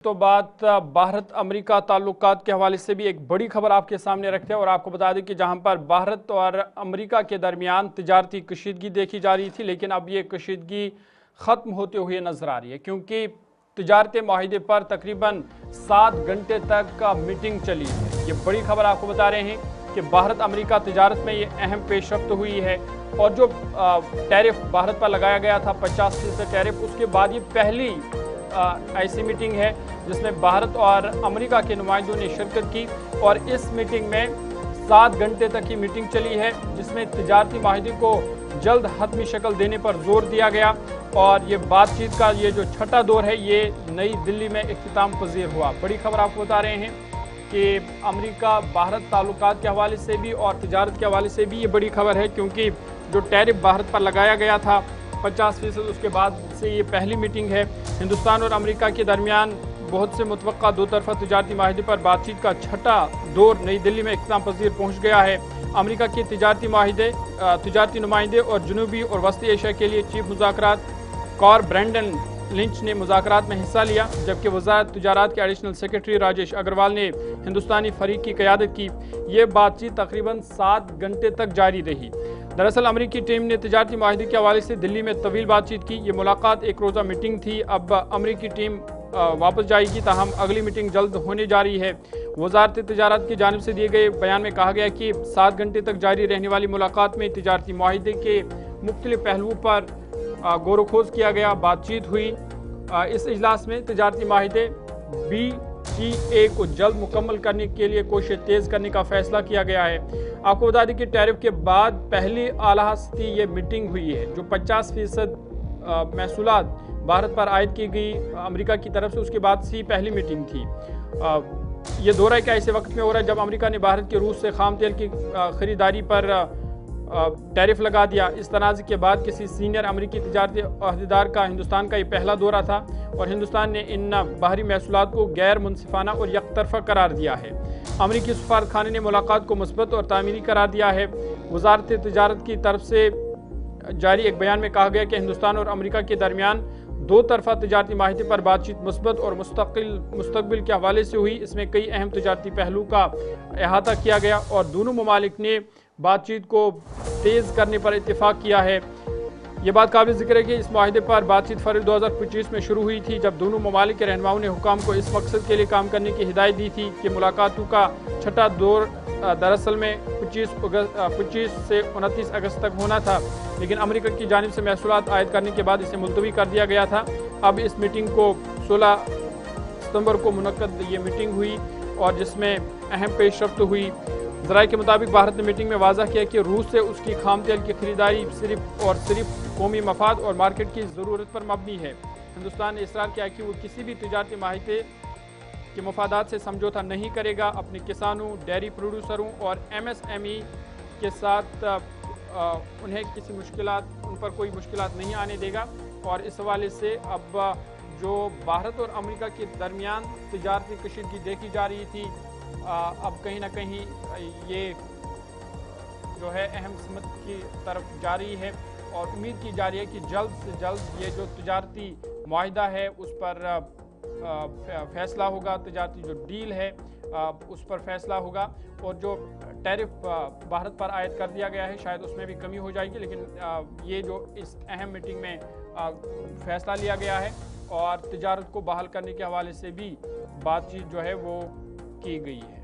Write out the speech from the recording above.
तो बात भारत अमेरिका ताल्लुकात के हवाले से भी एक बड़ी खबर आपके सामने रखते हैं और आपको बता दें कि जहां पर भारत और अमेरिका के दरमियान तिजारती कशीदगी देखी जा रही थी, लेकिन अब ये कशीदगी ख़त्म होते हुए नज़र आ रही है, क्योंकि तिजारती माहिदे पर तकरीबन 7 घंटे तक मीटिंग चली है। ये बड़ी खबर आपको बता रहे हैं कि भारत अमेरिका तिजारत में ये अहम पेशरफ्त हुई है और जो टैरिफ भारत पर लगाया गया था 50% टैरिफ, उसके बाद ये पहली ऐसी मीटिंग है जिसमें भारत और अमेरिका के नुमाइंदों ने शिरकत की और इस मीटिंग में 7 घंटे तक की मीटिंग चली है, जिसमें तिजारती माहिदे को जल्द हतमी शक्ल देने पर जोर दिया गया और ये बातचीत का ये जो छठा दौर है ये नई दिल्ली में इख्तिताम पजीर हुआ। बड़ी खबर आपको बता रहे हैं कि अमेरिका भारत ताल्लुकात के हवाले से भी और तिजारत के हवाले से भी ये बड़ी खबर है, क्योंकि जो टैरिफ भारत पर लगाया गया था 50%, उसके बाद से ये पहली मीटिंग है। हिंदुस्तान और अमेरिका के दरमियान बहुत से मुतवक्का दो तरफा तिजारती माहिदे पर बातचीत का छठा दौर नई दिल्ली में इख्तिताम पजीर पहुँच गया है। अमेरिका के तिजारती नुमाइंदे और जनूबी और वस्ती एशिया के लिए चीफ मुज़ाकरात कॉर ब्रैंडन लिंच ने मुज़ाकरात में हिस्सा लिया, जबकि वज़ारत तिजारत के एडिशनल सेक्रेटरी राजेश अग्रवाल ने हिंदुस्तानी फरीक की क़यादत की। ये बातचीत तकरीबन 7 घंटे तक जारी रही। दरअसल अमेरिकी टीम ने तिजारती माहिदे के हवाले से दिल्ली में तवील बातचीत की। ये मुलाकात एक रोज़ा मीटिंग थी। अब अमेरिकी टीम वापस जाएगी, ताहम अगली मीटिंग जल्द होने जा रही है। वज़ारत तिजारत की जानिब से दिए गए बयान में कहा गया कि 7 घंटे तक जारी रहने वाली मुलाकात में तिजारती माहिदे के मुख्तलिफ पहलुओं पर गौर खोज किया गया, बातचीत हुई। इस इजलास में तिजारती माहिदे BTA को जल्द मुकम्मल करने के लिए कोशिश तेज़ करने का फैसला किया गया है। आपको बता दें कि टैरिफ के बाद पहली आला हस्ती ये मीटिंग हुई है, जो 50% महसूलात भारत पर आयद की गई अमेरिका की तरफ से, उसके बाद से पहली मीटिंग थी। ये दौरा एक ऐसे वक्त में हो रहा है जब अमेरिका ने भारत के रूस से खाम तेल की खरीदारी पर टैरिफ लगा दिया। इस तनाज़े के बाद किसी सीनियर अमेरिकी तिजारती अहदेदार का हिंदुस्तान का ये पहला दौरा था और हिंदुस्तान ने इन बाहरी महसूलात को गैर मुनसिफाना और यकतरफा करार दिया है। अमेरिकी सफारतखाने ने मुलाकात को मुस्बत और तामीरी करार दिया है। वज़ारत तिजारत की तरफ से जारी एक बयान में कहा गया कि हिंदुस्तान और अमेरिका के दरमियान दो तरफा तिजारती माहिदे पर बातचीत मुस्बत और मुस्तकबिल के हवाले से हुई। इसमें कई अहम तिजारती पहलू का अहाता किया गया और दोनों ममालिक ने बातचीत को तेज़ करने पर इत्तेफाक किया है। ये बात काबिल ज़िक्र है कि इस माहिदे पर बातचीत फरवरी 2025 में शुरू हुई थी, जब दोनों ममालिक के रहनुमाओं ने हुकाम को इस मकसद के लिए काम करने की हिदायत दी थी कि मुलाकातों का छठा दौर दरअसल में 25 से 29 अगस्त तक होना था, लेकिन अमेरिका की जानिब से महसूलात आयद करने के बाद इसे मुलतवी कर दिया गया था। अब इस मीटिंग को 16 सितंबर को मुनक्कद ये मीटिंग हुई और जिसमें अहम पेशरफ्त हुई। ज़राए के मुताबिक भारत ने मीटिंग में वाज़ा किया कि रूस से उसकी खाम तेल की खरीदारी सिर्फ कौमी मफाद और मार्केट की ज़रूरत पर मबनी है। हिंदुस्तान ने इसरार किया कि वो किसी भी तिजारती माहिदे के मफादात से समझौता नहीं करेगा, अपने किसानों, डेयरी प्रोड्यूसरों और MSME के साथ उन्हें उन पर कोई मुश्किलात नहीं आने देगा। और इस हवाले से अब जो भारत और अमेरिका के दरमियान तिजारती कशीदगी देखी जा रही थी, अब कहीं ना कहीं ये जो है अहम समत की तरफ जा रही है और उम्मीद की जा रही है कि जल्द से जल्द ये जो तिजारती माहिदा है उस पर फैसला होगा, तिजारती जो डील है उस पर फैसला होगा और जो टैरिफ भारत पर आयद कर दिया गया है शायद उसमें भी कमी हो जाएगी। लेकिन ये जो इस अहम मीटिंग में फैसला लिया गया है और तिजारत को बहाल करने के हवाले से भी बातचीत जो है वो की गई है।